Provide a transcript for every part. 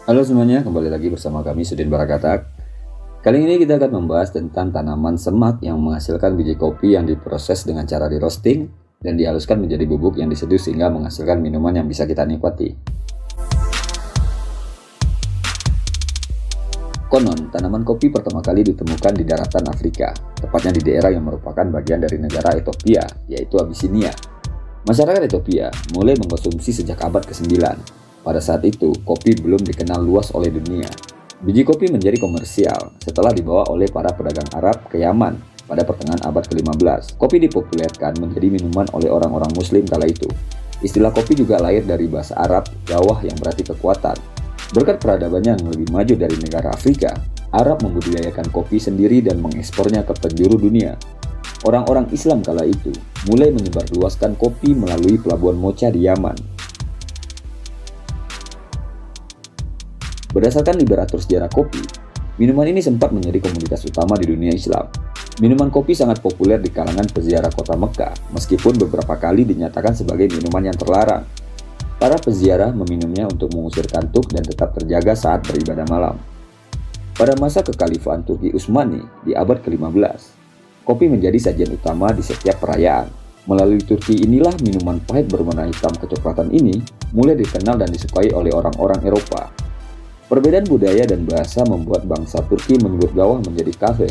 Halo semuanya, kembali lagi bersama kami Sudin Barakatak. Kali ini kita akan membahas tentang tanaman semak yang menghasilkan biji kopi yang diproses dengan cara di roasting dan dihaluskan menjadi bubuk yang diseduh sehingga menghasilkan minuman yang bisa kita nikmati. Konon, tanaman kopi pertama kali ditemukan di daratan Afrika, tepatnya di daerah yang merupakan bagian dari negara Ethiopia, yaitu Abyssinia. Masyarakat Ethiopia mulai mengkonsumsi sejak abad ke-9. Pada saat itu, kopi belum dikenal luas oleh dunia. Biji kopi menjadi komersial setelah dibawa oleh para pedagang Arab ke Yaman pada pertengahan abad ke-15. Kopi dipopulerkan menjadi minuman oleh orang-orang Muslim kala itu. Istilah kopi juga lahir dari bahasa Arab, gawah yang berarti kekuatan. Berkat peradabannya yang lebih maju dari negara Afrika, Arab membudidayakan kopi sendiri dan mengekspornya ke penjuru dunia. Orang-orang Islam kala itu mulai menyebarluaskan kopi melalui pelabuhan Mocha di Yaman. Berdasarkan literatur sejarah kopi, minuman ini sempat menjadi komoditas utama di dunia Islam. Minuman kopi sangat populer di kalangan peziarah kota Mekah, meskipun beberapa kali dinyatakan sebagai minuman yang terlarang. Para peziarah meminumnya untuk mengusir kantuk dan tetap terjaga saat beribadah malam. Pada masa kekhalifahan Turki Utsmani di abad ke-15, kopi menjadi sajian utama di setiap perayaan. Melalui Turki inilah minuman pahit berwarna hitam kecoklatan ini mulai dikenal dan disukai oleh orang-orang Eropa. Perbedaan budaya dan bahasa membuat bangsa Turki menyebut gawah menjadi kafe.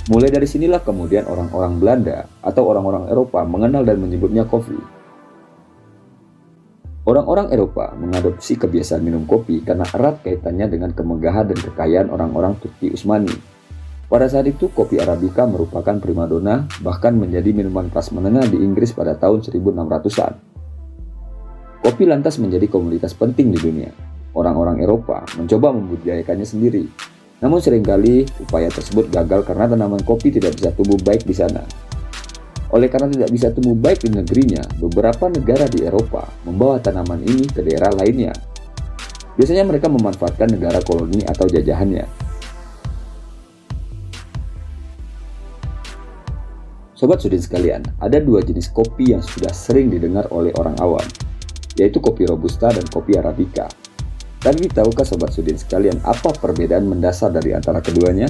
Mulai dari sinilah kemudian orang-orang Belanda atau orang-orang Eropa mengenal dan menyebutnya kopi. Orang-orang Eropa mengadopsi kebiasaan minum kopi karena erat kaitannya dengan kemegahan dan kekayaan orang-orang Turki Utsmani. Pada saat itu, kopi Arabica merupakan primadona, bahkan menjadi minuman kelas menengah di Inggris pada tahun 1600-an. Kopi lantas menjadi komoditas penting di dunia. Orang-orang Eropa mencoba membudidayakannya sendiri. Namun seringkali upaya tersebut gagal karena tanaman kopi tidak bisa tumbuh baik di sana. Oleh karena tidak bisa tumbuh baik di negerinya, beberapa negara di Eropa membawa tanaman ini ke daerah lainnya. Biasanya mereka memanfaatkan negara koloni atau jajahannya. Sobat Sudin sekalian, ada dua jenis kopi yang sudah sering didengar oleh orang awam, yaitu kopi Robusta dan kopi Arabica. Tapi tahukah Sobat Sudin sekalian apa perbedaan mendasar dari antara keduanya?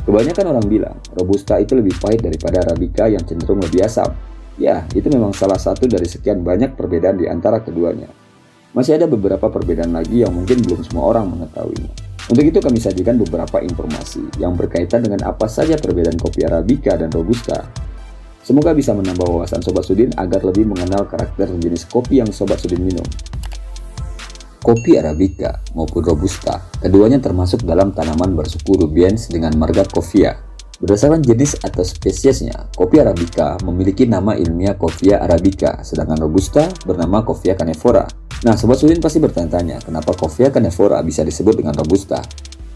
Kebanyakan orang bilang Robusta itu lebih pahit daripada Arabica yang cenderung lebih asam. Ya, itu memang salah satu dari sekian banyak perbedaan di antara keduanya. Masih ada beberapa perbedaan lagi yang mungkin belum semua orang mengetahuinya. Untuk itu kami sajikan beberapa informasi yang berkaitan dengan apa saja perbedaan kopi Arabica dan Robusta. Semoga bisa menambah wawasan Sobat Sudin agar lebih mengenal karakter jenis kopi yang Sobat Sudin minum. Kopi Arabica maupun Robusta, keduanya termasuk dalam tanaman bersuku rubiens dengan marga Coffea. Berdasarkan jenis atau spesiesnya, kopi Arabica memiliki nama ilmiah Coffea arabica, sedangkan Robusta bernama Coffea canephora. Nah, Sobat Sudin pasti bertanya-tanya, kenapa Coffea canephora bisa disebut dengan Robusta?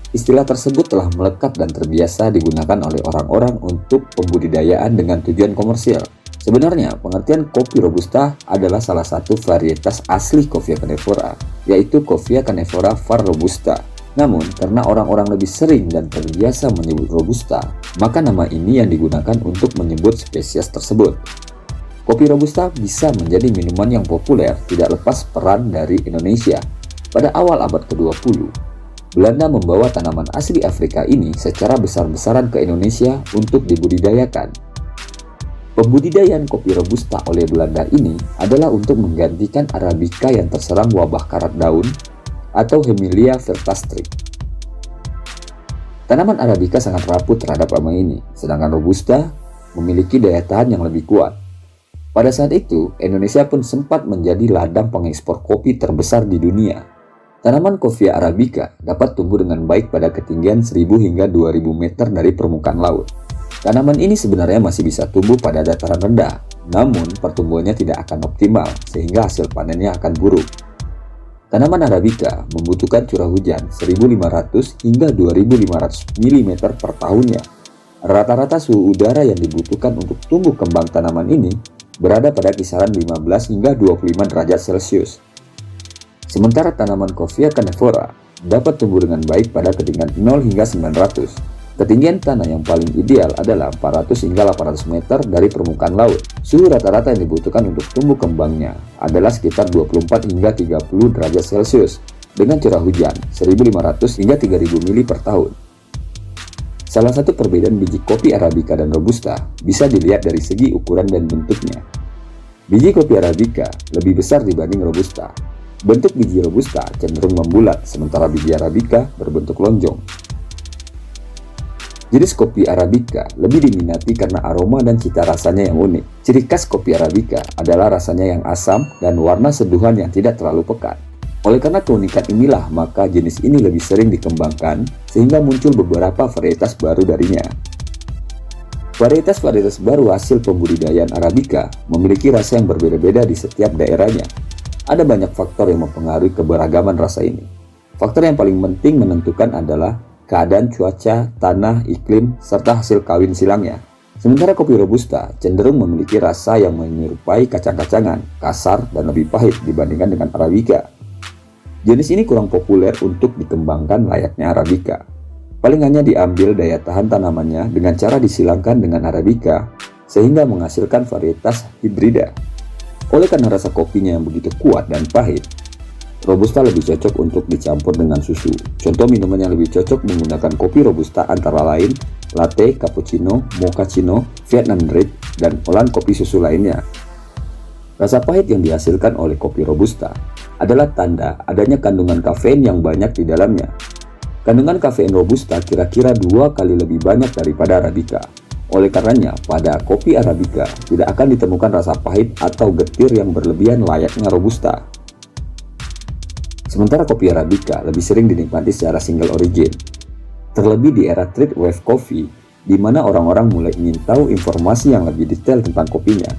Istilah tersebut telah melekat dan terbiasa digunakan oleh orang-orang untuk pembudidayaan dengan tujuan komersial. Sebenarnya, pengertian kopi Robusta adalah salah satu varietas asli Coffea canephora, yaitu Coffea canephora var Robusta. Namun, karena orang-orang lebih sering dan terbiasa menyebut Robusta, maka nama ini yang digunakan untuk menyebut spesies tersebut. Kopi Robusta bisa menjadi minuman yang populer tidak lepas peran dari Indonesia. Pada awal abad ke-20, Belanda membawa tanaman asli Afrika ini secara besar-besaran ke Indonesia untuk dibudidayakan. Pembudidayaan kopi Robusta oleh Belanda ini adalah untuk menggantikan Arabica yang terserang wabah karat daun atau Hemilia vertastri. Tanaman Arabica sangat rapuh terhadap hama ini, sedangkan Robusta memiliki daya tahan yang lebih kuat. Pada saat itu, Indonesia pun sempat menjadi ladang pengekspor kopi terbesar di dunia. Tanaman Coffea Arabica dapat tumbuh dengan baik pada ketinggian 1000 hingga 2000 meter dari permukaan laut. Tanaman ini sebenarnya masih bisa tumbuh pada dataran rendah, namun pertumbuhannya tidak akan optimal sehingga hasil panennya akan buruk. Tanaman Arabica membutuhkan curah hujan 1500 hingga 2500 mm per tahunnya. Rata-rata suhu udara yang dibutuhkan untuk tumbuh kembang tanaman ini berada pada kisaran 15 hingga 25 derajat Celcius. Sementara tanaman Coffea canephora dapat tumbuh dengan baik pada ketinggian 0 hingga 900. Ketinggian tanah yang paling ideal adalah 400 hingga 800 meter dari permukaan laut. Suhu rata-rata yang dibutuhkan untuk tumbuh kembangnya adalah sekitar 24 hingga 30 derajat Celcius. dengan curah hujan 1.500 hingga 3.000 mili per tahun. Salah satu perbedaan biji kopi Arabica dan Robusta bisa dilihat dari segi ukuran dan bentuknya. Biji kopi Arabica lebih besar dibanding Robusta. Bentuk biji Robusta cenderung membulat, sementara biji Arabica berbentuk lonjong. Jenis kopi Arabica lebih diminati karena aroma dan cita rasanya yang unik. Ciri khas kopi Arabica adalah rasanya yang asam dan warna seduhan yang tidak terlalu pekat. Oleh karena keunikan inilah, maka jenis ini lebih sering dikembangkan sehingga muncul beberapa varietas baru darinya. Varietas-varietas baru hasil pembudidayaan Arabica memiliki rasa yang berbeda-beda di setiap daerahnya. Ada banyak faktor yang mempengaruhi keberagaman rasa ini. Faktor yang paling penting menentukan adalah keadaan cuaca, tanah, iklim, serta hasil kawin silangnya. Sementara kopi Robusta cenderung memiliki rasa yang menyerupai kacang-kacangan, kasar, dan lebih pahit dibandingkan dengan Arabica. Jenis ini kurang populer untuk dikembangkan layaknya Arabica. Paling hanya diambil daya tahan tanamannya dengan cara disilangkan dengan Arabica, sehingga menghasilkan varietas hibrida. Oleh karena rasa kopinya yang begitu kuat dan pahit, Robusta lebih cocok untuk dicampur dengan susu. Contoh minuman yang lebih cocok menggunakan kopi Robusta antara lain latte, cappuccino, mochaccino, Vietnam drip, dan olahan kopi susu lainnya. Rasa pahit yang dihasilkan oleh kopi Robusta adalah tanda adanya kandungan kafein yang banyak di dalamnya. Kandungan kafein Robusta kira-kira 2 kali lebih banyak daripada Arabica. Oleh karenanya, pada kopi Arabica tidak akan ditemukan rasa pahit atau getir yang berlebihan layaknya Robusta. Sementara kopi Arabica lebih sering dinikmati secara single origin. Terlebih di era third wave coffee, di mana orang-orang mulai ingin tahu informasi yang lebih detail tentang kopinya.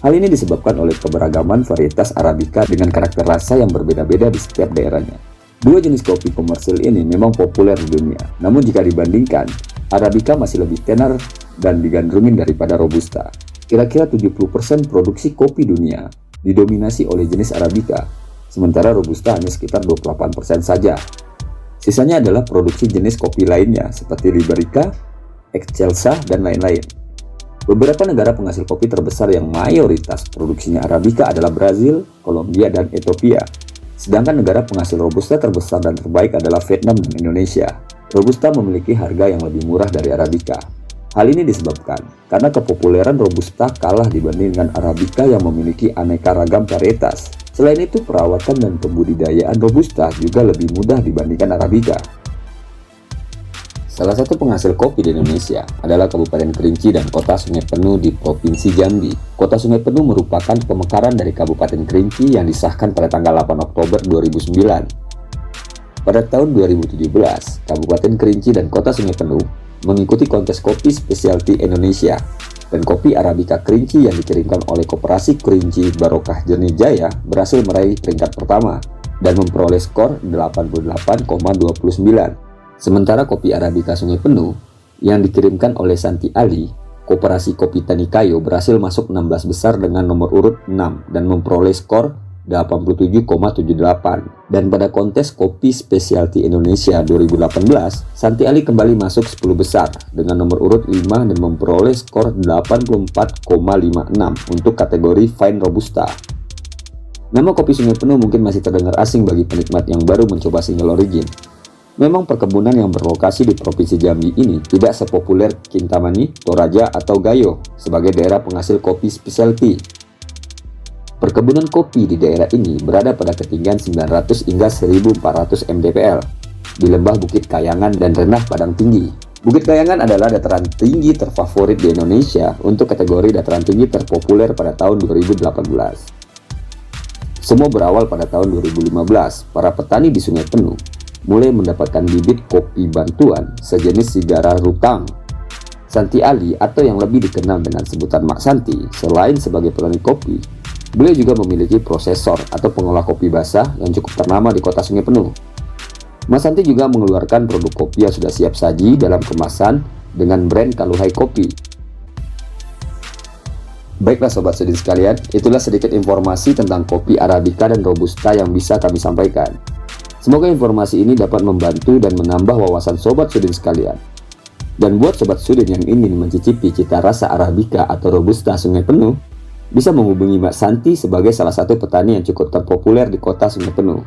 Hal ini disebabkan oleh keberagaman varietas Arabica dengan karakter rasa yang berbeda-beda di setiap daerahnya. Dua jenis kopi komersil ini memang populer di dunia, namun jika dibandingkan, Arabica masih lebih tenar dan digandrungin daripada Robusta. Kira-kira 70% produksi kopi dunia didominasi oleh jenis Arabica, sementara Robusta hanya sekitar 28% saja. Sisanya adalah produksi jenis kopi lainnya seperti Liberica, Excelsa, dan lain-lain. Beberapa negara penghasil kopi terbesar yang mayoritas produksinya Arabica adalah Brazil, Kolombia, dan Ethiopia. Sedangkan negara penghasil Robusta terbesar dan terbaik adalah Vietnam dan Indonesia. Robusta memiliki harga yang lebih murah dari Arabica. Hal ini disebabkan karena kepopuleran Robusta kalah dibanding dengan Arabica yang memiliki aneka ragam varietas. Selain itu, perawatan dan pembudidayaan Robusta juga lebih mudah dibandingkan Arabica. Salah satu penghasil kopi di Indonesia adalah Kabupaten Kerinci dan Kota Sungai Penuh di Provinsi Jambi. Kota Sungai Penuh merupakan pemekaran dari Kabupaten Kerinci yang disahkan pada tanggal 8 Oktober 2009. Pada tahun 2017, Kabupaten Kerinci dan Kota Sungai Penuh mengikuti kontes kopi spesialty Indonesia, dan kopi Arabica Kerinci yang dikirimkan oleh Koperasi Kerinci Barokah Jernih Jaya berhasil meraih peringkat pertama dan memperoleh skor 88,29. Sementara kopi Arabica Sungai Penuh yang dikirimkan oleh Santi Ali, Koperasi Kopi Tani Kayo berhasil masuk 16 besar dengan nomor urut 6 dan memperoleh skor 87,78. Dan pada kontes kopi spesialty Indonesia 2018, Santi Ali kembali masuk 10 besar dengan nomor urut 5 dan memperoleh skor 84,56 untuk kategori Fine Robusta. Nama kopi Sungai Penuh mungkin masih terdengar asing bagi penikmat yang baru mencoba single origin. Memang perkebunan yang berlokasi di Provinsi Jambi ini tidak sepopuler Kintamani, Toraja, atau Gayo sebagai daerah penghasil kopi specialty. Perkebunan kopi di daerah ini berada pada ketinggian 900 hingga 1400 mdpl di lembah Bukit Kayangan dan Renah Padang Tinggi. Bukit Kayangan adalah dataran tinggi terfavorit di Indonesia untuk kategori dataran tinggi terpopuler pada tahun 2018. Semua berawal pada tahun 2015, para petani di Sungai Penuh mulai mendapatkan bibit kopi bantuan sejenis Sigara Rutang. Santi Ali atau yang lebih dikenal dengan sebutan Mak Santi, selain sebagai petani kopi, beliau juga memiliki prosesor atau pengolah kopi basah yang cukup ternama di kota Sungai Penuh. Mas Santi juga mengeluarkan produk kopi yang sudah siap saji dalam kemasan dengan brand Kaluhai Kopi. Baiklah Sobat Sudin sekalian, itulah sedikit informasi tentang kopi Arabica dan Robusta yang bisa kami sampaikan. Semoga informasi ini dapat membantu dan menambah wawasan Sobat Sudin sekalian. Dan buat Sobat Sudin yang ingin mencicipi cita rasa Arabica atau Robusta Sungai Penuh, bisa menghubungi Mbak Santi sebagai salah satu petani yang cukup terpopuler di kota Sungai Penuh.